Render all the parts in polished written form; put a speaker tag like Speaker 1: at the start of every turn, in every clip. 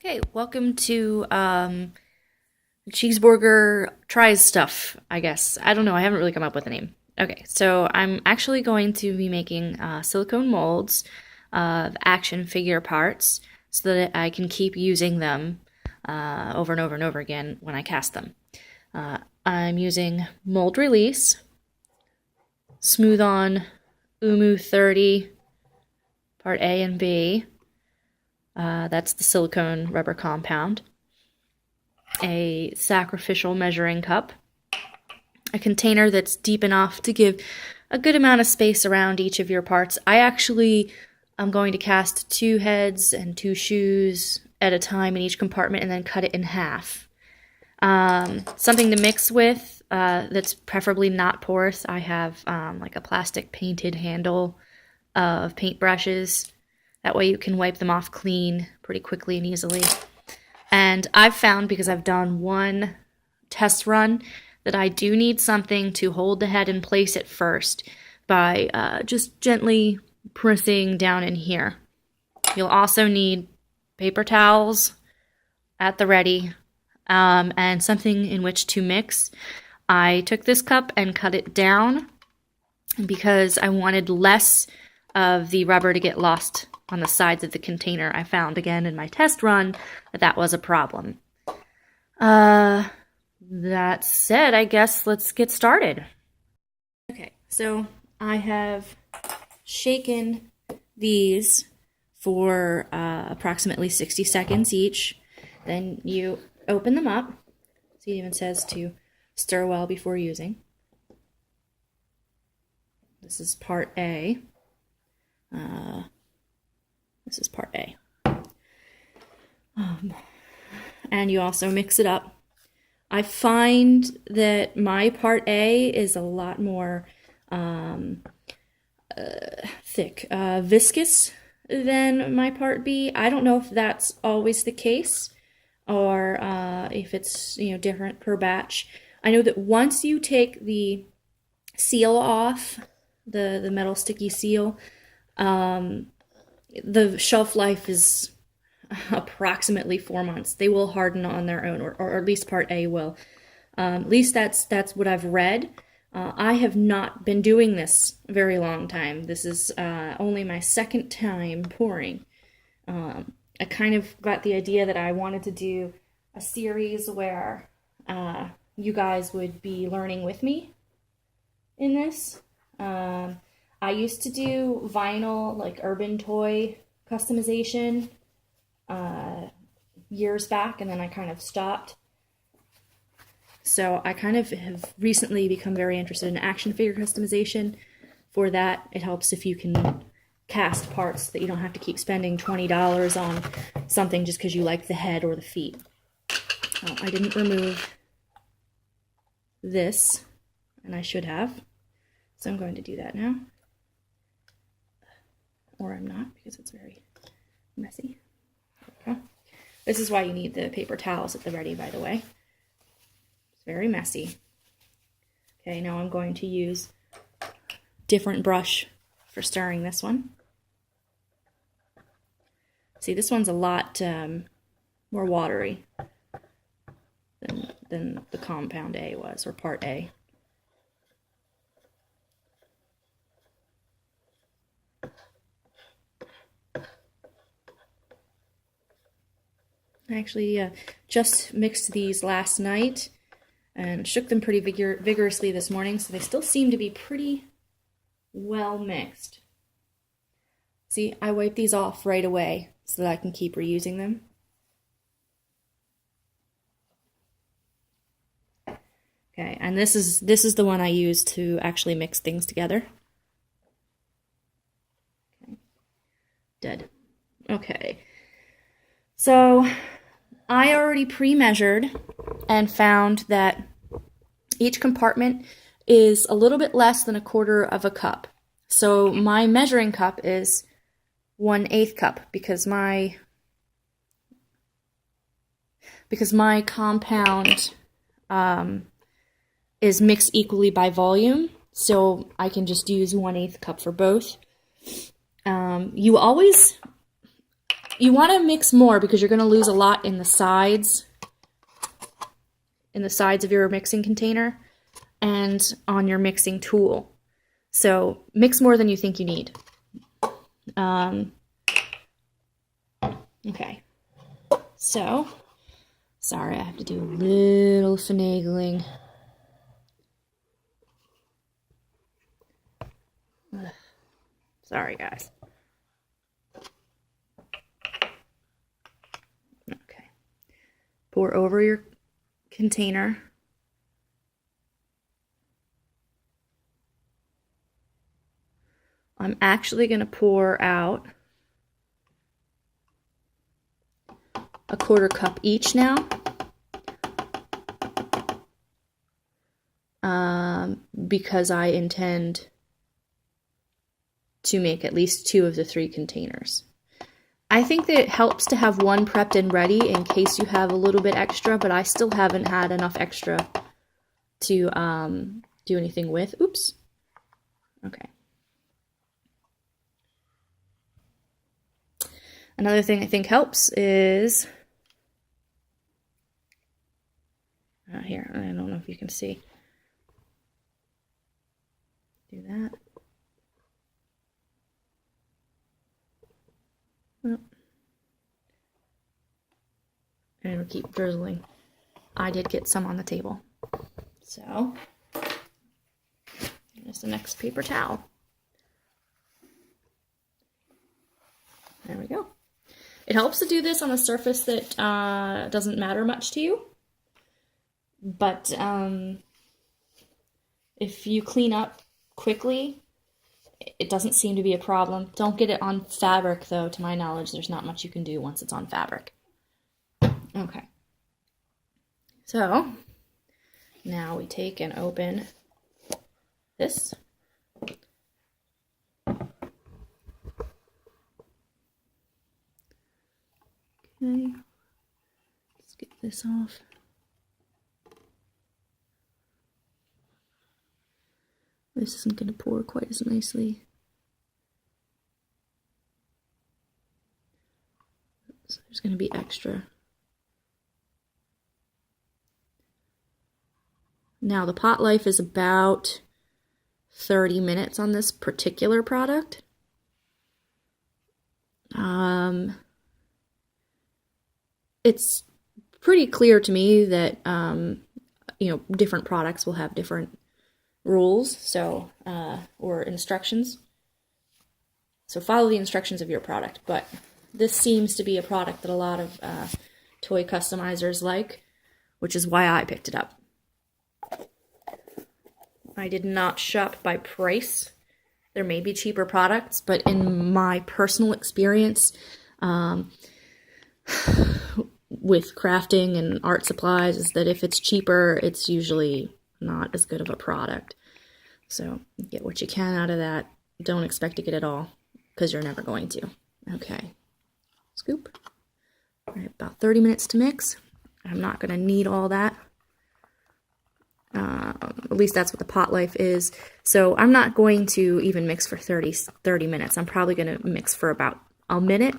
Speaker 1: Okay, welcome to CheeseBorger Tries stuff, I guess. I don't know, I haven't really come up with a name. Okay, so I'm actually going to be making silicone molds of action figure parts so that I can keep using them over and over and over again when I cast them. I'm using Mold Release, Smooth On Umu 30, Part A and B. That's the silicone rubber compound. A sacrificial measuring cup. A container that's deep enough to give a good amount of space around each of your parts. I'm going to cast 2 heads and 2 shoes at a time in each compartment and then cut it in half. Something to mix with that's preferably not porous. I have like a plastic painted handle of paintbrushes. That way you can wipe them off clean pretty quickly and easily. And I've found, because I've done one test run, that I do need something to hold the head in place at first by just gently pressing down in here. You'll also need paper towels at the ready and something in which to mix. I took this cup and cut it down because I wanted less of the rubber to get lost on the sides of the container. I found again in my test run that was a problem. That said, I guess let's get started. Okay, so I have shaken these for approximately 60 seconds each. Then you open them up. See, it even says to stir well before using. This is part A. This is part A. And you also mix it up. I find that my part A is a lot more thick, viscous than my part B. I don't know if that's always the case or if it's different per batch. I know that once you take the seal off, the metal sticky seal, the shelf life is approximately 4 months. They will harden on their own, or at least part A will. At least that's what I've read. I have not been doing this a very long time. This is only my second time pouring. I kind of got the idea that I wanted to do a series where you guys would be learning with me in this. I used to do vinyl, like urban toy customization years back, and then I kind of stopped. So I kind of have recently become very interested in action figure customization. For that, it helps if you can cast parts that you don't have to keep spending $20 on something just because you like the head or the feet. Oh, I didn't remove this, and I should have. So I'm going to do that now. Or I'm not, because it's very messy. Okay. This is why you need the paper towels at the ready, by the way. It's very messy. Okay, now I'm going to use a different brush for stirring this one. See, this one's a lot more watery than the compound A was, or part A. I actually just mixed these last night and shook them pretty vigorously this morning, so they still seem to be pretty well mixed. See, I wipe these off right away so that I can keep reusing them. Okay, and this is the one I use to actually mix things together. Okay. Dead. Okay. So I already pre-measured and found that each compartment is a little bit less than 1/4 of a cup. So my measuring cup is 1/8 cup because my compound is mixed equally by volume, so I can just use 1/8 cup for both. You always You want to mix more because you're going to lose a lot in the sides of your mixing container and on your mixing tool. So mix more than you think you need. Okay. So, sorry, I have to do a little finagling. Ugh. Sorry, guys. Okay. Pour over your container. I'm actually going to pour out a 1/4 cup each now. Because I intend to make at least 2 of the 3 containers. I think that it helps to have one prepped and ready in case you have a little bit extra, but I still haven't had enough extra to do anything with. Oops. Okay. Another thing I think helps is, here, I don't know if you can see. Do that. Oh. And it'll keep drizzling. I did get some on the table. So, here's the next paper towel. There we go. It helps to do this on a surface that doesn't matter much to you. But if you clean up quickly, it doesn't seem to be a problem. Don't get it on fabric, though. To my knowledge, there's not much you can do once it's on fabric. Okay. So, now we take and open this. Okay. Let's get this off. This isn't going to pour quite as nicely. So there's going to be extra. Now the pot life is about 30 minutes on this particular product. It's pretty clear to me that, different products will have different rules, so, or instructions. So follow the instructions of your product, but this seems to be a product that a lot of toy customizers like, which is why I picked it up. I did not shop by price. There may be cheaper products, but in my personal experience, with crafting and art supplies, is that if it's cheaper, it's usually not as good of a product. So get what you can out of that. Don't expect to get it all, because you're never going to. Okay. Scoop. All right, about 30 minutes to mix. I'm not going to need all that. At least that's what the pot life is. So I'm not going to even mix for 30 minutes. I'm probably going to mix for about a minute.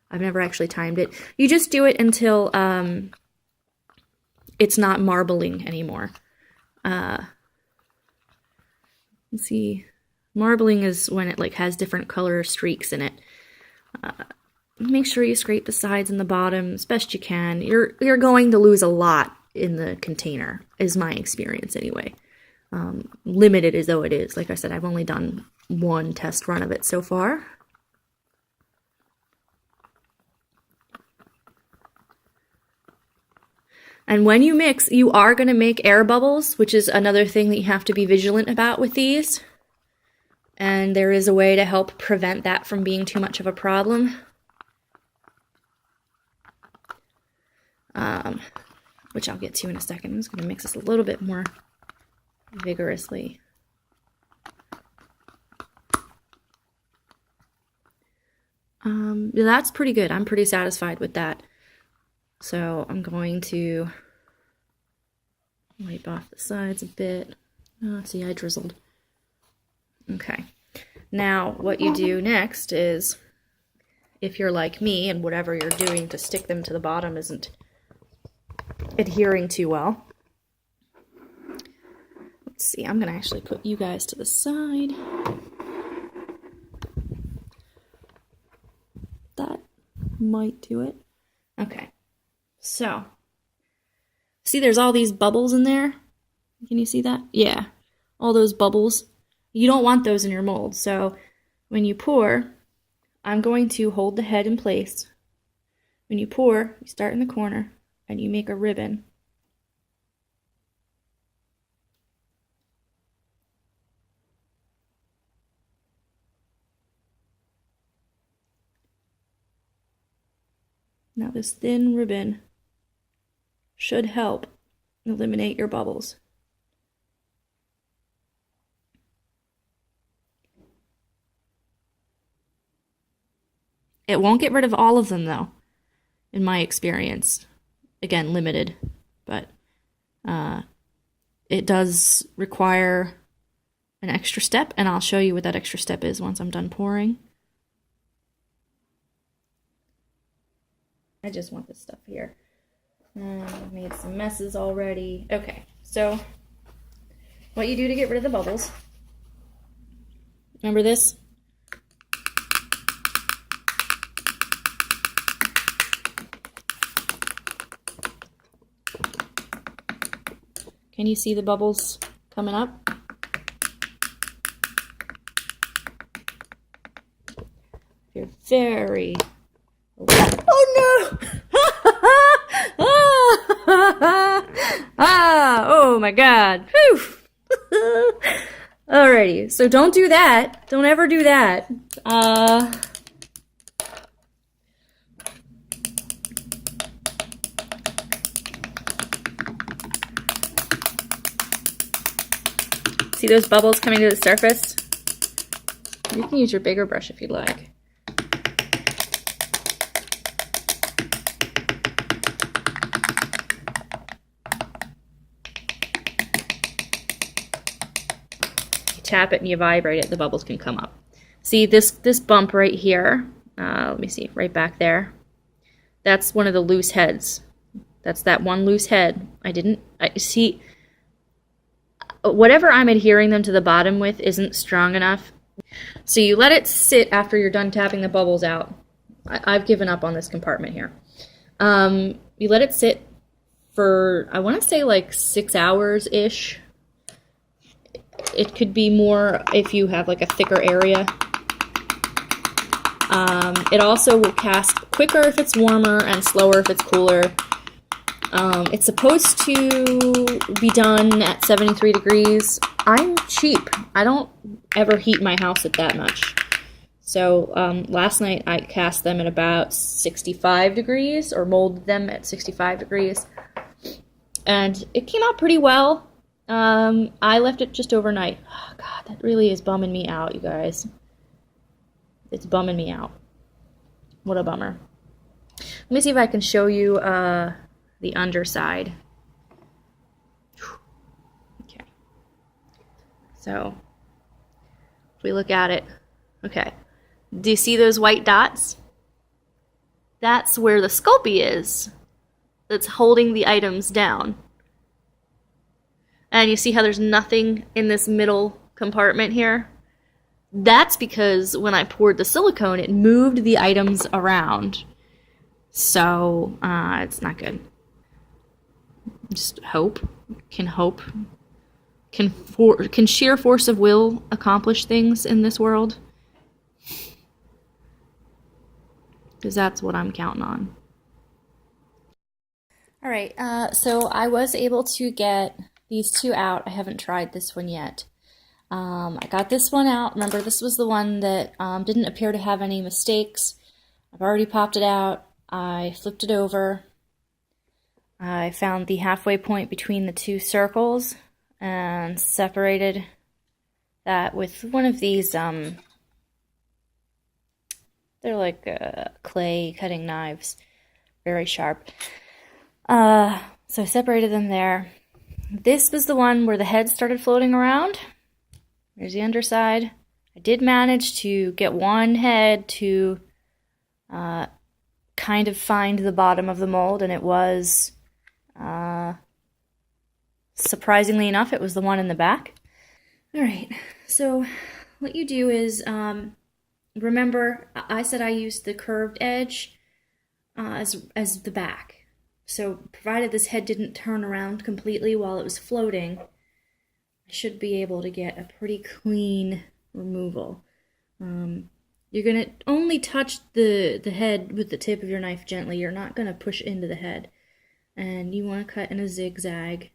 Speaker 1: I've never actually timed it. You just do it until it's not marbling anymore. Let's see. Marbling is when it has different color streaks in it. Make sure you scrape the sides and the bottom as best you can. You're going to lose a lot in the container, is my experience anyway. Limited as though it is. Like I said, I've only done one test run of it so far. And when you mix, you are going to make air bubbles, which is another thing that you have to be vigilant about with these. And there is a way to help prevent that from being too much of a problem. Which I'll get to in a second. I'm just going to mix this a little bit more vigorously. That's pretty good. I'm pretty satisfied with that. So I'm going to wipe off the sides a bit. Oh, see, I drizzled. Okay. Now, what you do next is if you're like me and whatever you're doing to stick them to the bottom isn't adhering too well. Let's see, I'm gonna actually put you guys to the side. That might do it. Okay, so see there's all these bubbles in there. Can you see that? Yeah, all those bubbles. You don't want those in your mold, so when you pour, I'm going to hold the head in place. When you pour, you start in the corner and you make a ribbon. Now this thin ribbon should help eliminate your bubbles. It won't get rid of all of them though, in my experience. Again, limited, but it does require an extra step, and I'll show you what that extra step is once I'm done pouring. I just want this stuff here. I've made some messes already. Okay, so what you do to get rid of the bubbles. Remember this? Can you see the bubbles coming up? You're very... Oh no! Oh my god. Whew. Alrighty, so don't do that. Don't ever do that. See those bubbles coming to the surface? You can use your bigger brush if you'd like. You tap it and you vibrate it, the bubbles can come up. See this bump right here? Let me see, right back there. That's one of the loose heads. That's that one loose head. See, whatever I'm adhering them to the bottom with isn't strong enough. So you let it sit after you're done tapping the bubbles out. I've given up on this compartment here. You let it sit for, I want to say like 6 hours-ish. It could be more if you have like a thicker area. It also will cast quicker if it's warmer and slower if it's cooler. It's supposed to be done at 73 degrees. I'm cheap. I don't ever heat my house at that much. So last night I cast them at about 65 degrees, or molded them at 65 degrees. And it came out pretty well. I left it just overnight. Oh, God, that really is bumming me out, you guys. It's bumming me out. What a bummer. Let me see if I can show you the underside. Okay. So, if we look at it, okay. Do you see those white dots? That's where the Sculpey is. That's holding the items down. And you see how there's nothing in this middle compartment here? That's because when I poured the silicone, it moved the items around. So, it's not good. Just hope. Can sheer force of will accomplish things in this world? Because that's what I'm counting on. Alright, so I was able to get these two out. I haven't tried this one yet. I got this one out. Remember, this was the one that didn't appear to have any mistakes. I've already popped it out. I flipped it over. I found the halfway point between the two circles and separated that with one of these, they're like clay cutting knives, very sharp. So I separated them there. This was the one where the head started floating around. There's the underside. I did manage to get one head to kind of find the bottom of the mold, and it was, surprisingly enough, it was the one in the back. All right, so what you do is, remember I said I used the curved edge as the back. So provided this head didn't turn around completely while it was floating, I should be able to get a pretty clean removal. You're going to only touch the head with the tip of your knife gently. You're not going to push into the head. And you want to cut in a zigzag.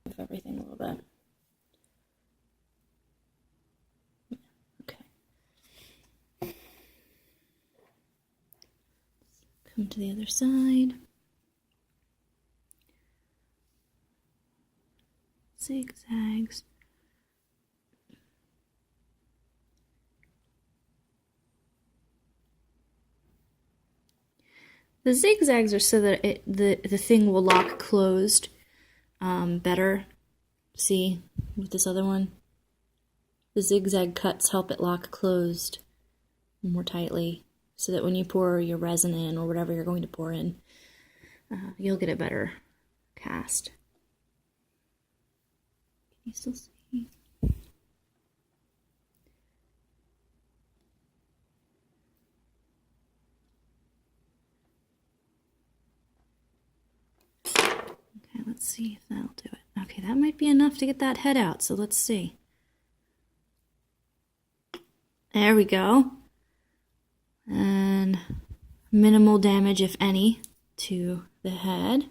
Speaker 1: Move everything a little bit. Okay. Come to the other side. Zigzags. The zigzags are so that the thing will lock closed better. See, with this other one, the zigzag cuts help it lock closed more tightly, so that when you pour your resin in or whatever you're going to pour in, you'll get a better cast. Can you still see? Let's see if that'll do it. Okay, that might be enough to get that head out, so let's see. There we go. And minimal damage, if any, to the head.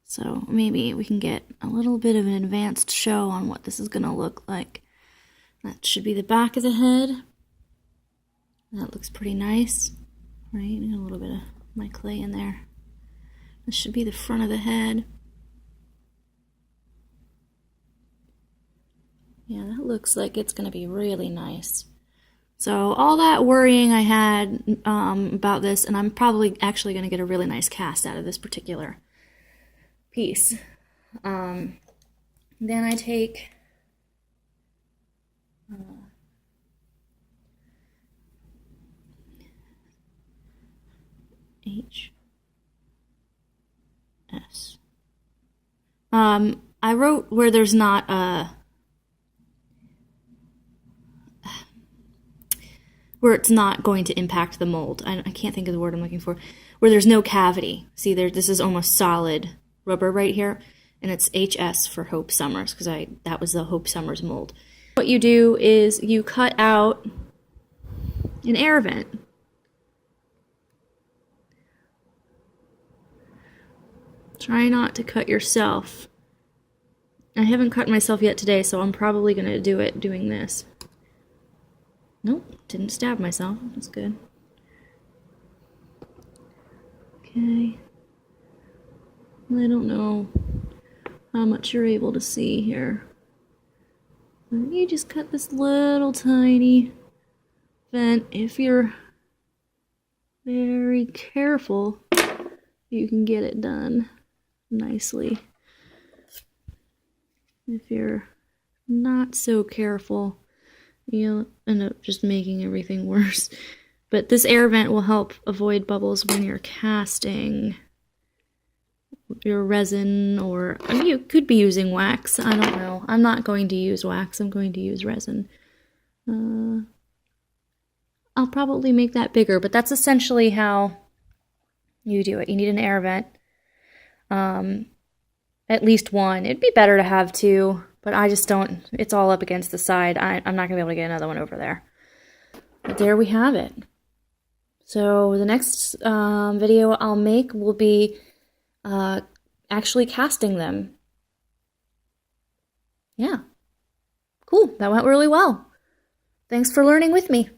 Speaker 1: So maybe we can get a little bit of an advanced show on what this is going to look like. That should be the back of the head. That looks pretty nice. Right, got a little bit of my clay in there. This should be the front of the head. Yeah, that looks like it's going to be really nice. So all that worrying I had about this, and I'm probably actually going to get a really nice cast out of this particular piece. Then I take HS. I wrote where there's not where it's not going to impact the mold. I can't think of the word I'm looking for. Where there's no cavity. See, this is almost solid rubber right here, and it's HS for Hope Summers, because that was the Hope Summers mold. What you do is you cut out an air vent. Try not to cut yourself. I haven't cut myself yet today, so I'm probably going to do it doing this. Nope, didn't stab myself. That's good. Okay. I don't know how much you're able to see here. You just cut this little tiny vent. If you're very careful, you can get it done nicely. If you're not so careful, you'll end up just making everything worse. But this air vent will help avoid bubbles when you're casting your resin, or I mean, you could be using wax. I don't know. I'm not going to use wax. I'm going to use resin. I'll probably make that bigger, but that's essentially how you do it. You need an air vent. At least one. It'd be better to have two, but I just don't. It's all up against the side. I'm not going to be able to get another one over there. But there we have it. So the next video I'll make will be actually casting them. Yeah. Cool. That went really well. Thanks for learning with me.